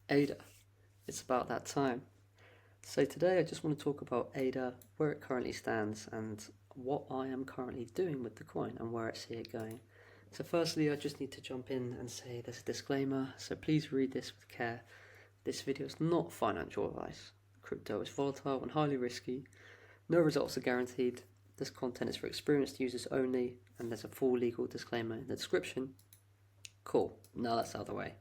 ADA. It's about that time. So today I just want to talk about ADA, where it currently stands, and what I am currently doing with the coin and where I see it going. So firstly, I just need to jump in and say there's a disclaimer, so please read this with care. This video is not financial advice. Crypto is volatile and highly risky. No results are guaranteed. This content is for experienced users only, and there's a full legal disclaimer in the description. Cool, now that's out of the way.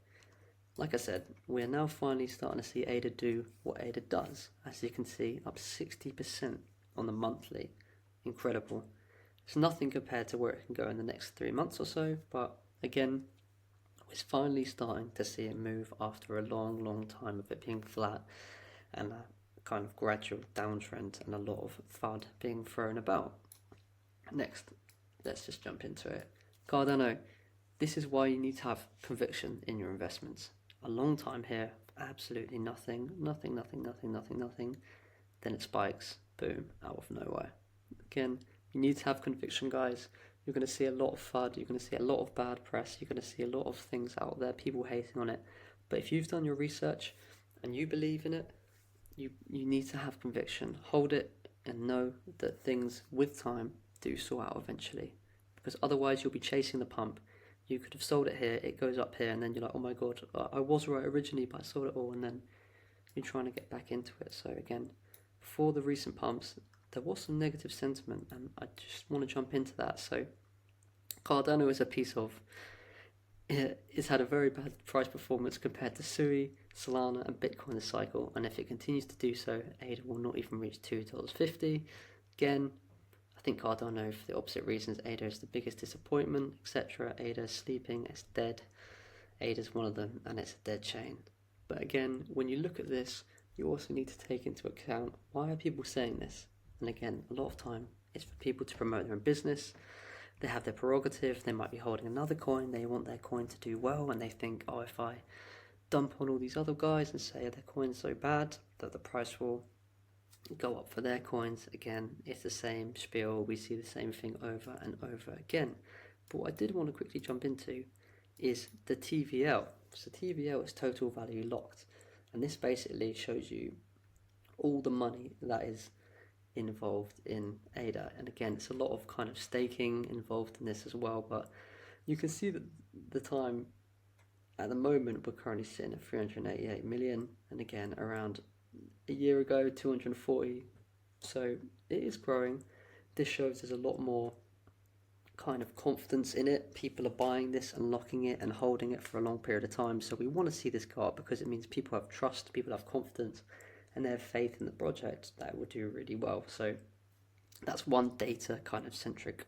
Like I said, we are now finally starting to see ADA do what ADA does. As you can see, up 60% on the monthly. Incredible. It's nothing compared to where it can go in the next 3 months or so, but again, we're finally starting to see it move after a long time of it being flat and a kind of gradual downtrend and a lot of FUD being thrown about. Next, let's just jump into it. Cardano, this is why you need to have conviction in your investments. A long time here, absolutely nothing. Then it spikes, boom, out of nowhere. Again, you need to have conviction, guys. You're going to see a lot of FUD, you're going to see a lot of bad press, you're going to see a lot of things out there, people hating on it. But if you've done your research and you believe in it, you need to have conviction. Hold it and know that things with time do sort out eventually. Because otherwise you'll be chasing the pump. You could have sold it here, it goes up here, and then you're like, oh my god, I was right originally, but I sold it all, and then you're trying to get back into it. So again, before the recent pumps, there was some negative sentiment, and I just want to jump into that. So Cardano is a piece of, it's had a very bad price performance compared to Sui, Solana, and Bitcoin this cycle, and if it continues to do so, ADA will not even reach $2.50. Again, I think Cardano, for the opposite reasons, ADA is the biggest disappointment, etc. ADA is sleeping, it's dead. ADA is one of them, and it's a dead chain. But again, when you look at this, you also need to take into account, why are people saying this? And again, a lot of time, it's for people to promote their own business. They have their prerogative, they might be holding another coin, they want their coin to do well, and they think, oh, if I dump on all these other guys and say their coin's so bad that the price will go up for their coins. Again, it's the same spiel, we see the same thing over and over again. But what I did want to quickly jump into is the TVL. So TVL is total value locked, and this basically shows you all the money that is involved in ADA. And again, it's a lot of kind of staking involved in this as well, but you can see that the time at the moment we're currently sitting at 388 million, and again around a year ago 240, so it is growing. This shows there's a lot more kind of confidence in it. People are buying this and locking it and holding it for a long period of time, so we want to see this go up because it means people have trust, people have confidence, and they have faith in the project that it will do really well. So that's one data kind of centric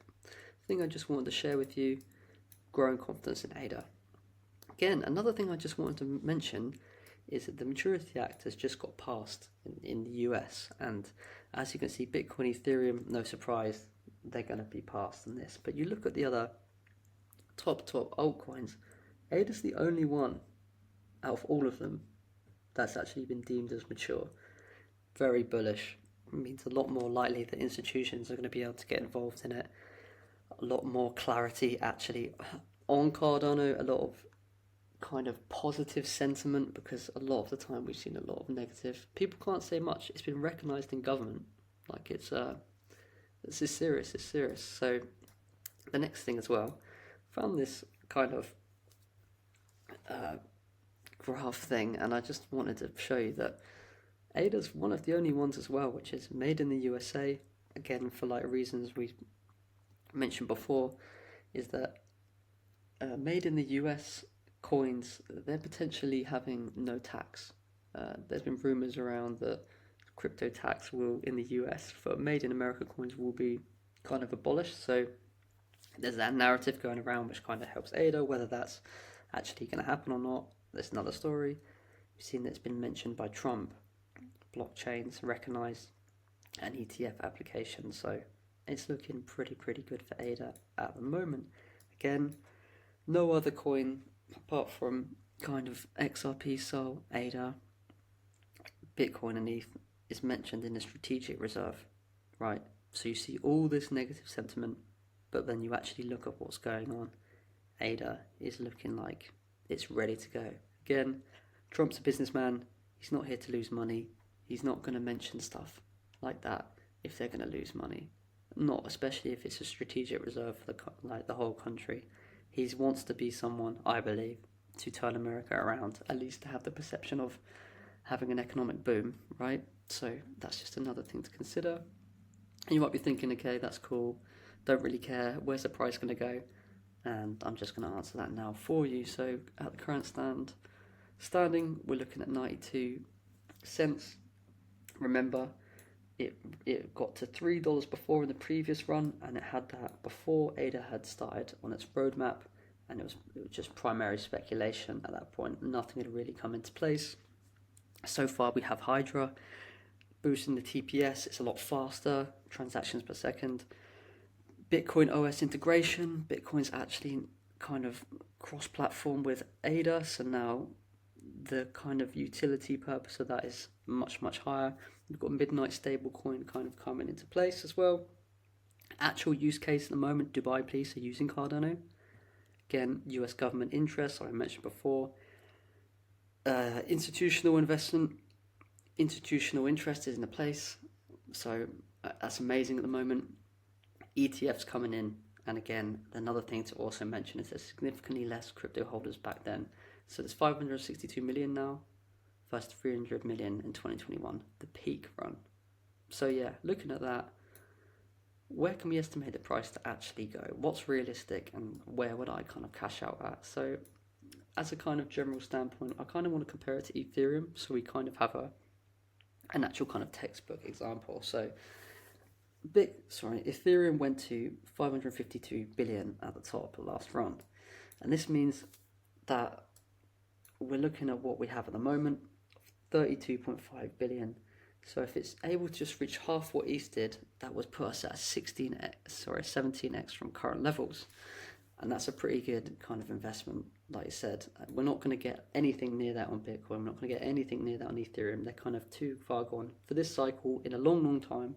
thing I just wanted to share with you. Growing confidence in ADA. Again, another thing I just wanted to mention is that the Maturity Act has just got passed in the US, and as you can see, Bitcoin, Ethereum, no surprise, they're going to be passed in this. But you look at the other top altcoins, ADA's the only one out of all of them that's actually been deemed as mature. Very bullish. It means a lot more likely that institutions are going to be able to get involved in it. A lot more clarity actually on Cardano, a lot of kind of positive sentiment, because a lot of the time we've seen a lot of negative. People can't say much. It's been recognised in government. Like it's serious. So the next thing as well, found this kind of graph thing, and I just wanted to show you that ADA's one of the only ones as well which is made in the USA. Again, for like reasons we mentioned before, is that made in the US coins, they're potentially having no tax. There's been rumors around that crypto tax will in the US for made in America coins will be kind of abolished. So there's that narrative going around which kind of helps ADA. Whether that's actually going to happen or not, that's another story. We've seen that it's been mentioned by Trump. Blockchains recognize an ETF application, so it's looking pretty good for ADA at the moment. Again, no other coin apart from kind of XRP, Sol, ADA, Bitcoin and ETH is mentioned in the strategic reserve, right? So you see all this negative sentiment, but then you actually look at what's going on. ADA is looking like it's ready to go. Again, Trump's a businessman. He's not here to lose money. He's not going to mention stuff like that if they're going to lose money. Not especially if it's a strategic reserve for the whole country. He wants to be someone, I believe, to turn America around, at least to have the perception of having an economic boom, right? So that's just another thing to consider. And you might be thinking, okay, that's cool, don't really care, where's the price going to go? And I'm just going to answer that now for you. So at the current standing, we're looking at 92 cents. Remember, it got to $3 before in the previous run, and it had that before ADA had started on its roadmap, and it was just primary speculation at that point. Nothing had really come into place. So far we have Hydra boosting the TPS. It's a lot faster, transactions per second. Bitcoin OS integration. Bitcoin's actually kind of cross-platform with ADA, so now the kind of utility purpose of that is much, much higher. We've got Midnight stablecoin kind of coming into place as well. Actual use case at the moment, Dubai police are using Cardano. Again, US government interest, I mentioned before. Institutional investment, institutional interest is in place. So that's amazing at the moment. ETFs coming in. And again, another thing to also mention is there's significantly less crypto holders back then. So there's 562 million now, versus 300 million in 2021, the peak run. So yeah, looking at that, where can we estimate the price to actually go? What's realistic, and where would I kind of cash out at? So as a kind of general standpoint, I kind of want to compare it to Ethereum, so we kind of have an actual kind of textbook example. So Ethereum went to 552 billion at the top last round, and this means that we're looking at what we have at the moment, 32.5 billion. So if it's able to just reach half what ETH did, that would put us at 17x from current levels. And that's a pretty good kind of investment. Like I said, we're not going to get anything near that on Bitcoin. We're not going to get anything near that on Ethereum. They're kind of too far gone. For this cycle, in a long, long time,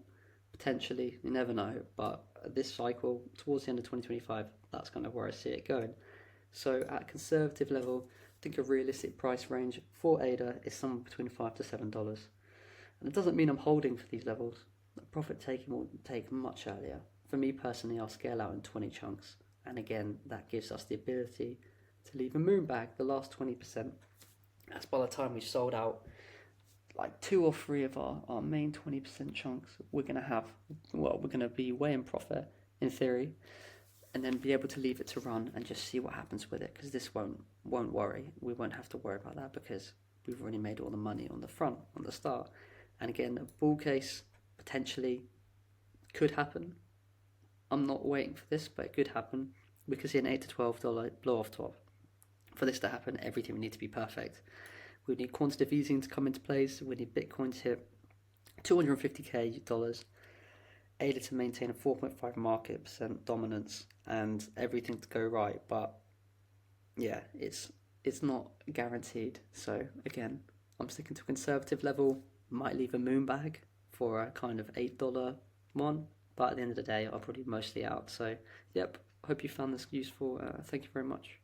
potentially, you never know. But this cycle, towards the end of 2025, that's kind of where I see it going. So at a conservative level, I think a realistic price range for ADA is somewhere between $5 to $7. And it doesn't mean I'm holding for these levels. The profit taking will take much earlier. For me personally, I'll scale out in 20 chunks. And again, that gives us the ability to leave a moon bag, the last 20%. That's by the time we've sold out like 2 or 3 of our main 20% chunks, we're going to be way in profit in theory, and then be able to leave it to run and just see what happens with it, because this won't worry. We won't have to worry about that because we've already made all the money on the front, on the start. And again, a bull case potentially could happen. I'm not waiting for this, but it could happen. We could see an $8 to $12 blow off top. For this to happen, everything would need to be perfect. We need quantitative easing to come into place. We need Bitcoin to hit $250K, ADA to maintain a 4.5 market percent dominance, and everything to go right. But yeah, it's not guaranteed. So again, I'm sticking to a conservative level. Might leave a moon bag for a kind of $8 one, but at the end of the day, I'll probably mostly out. So yep, hope you found this useful. Thank you very much.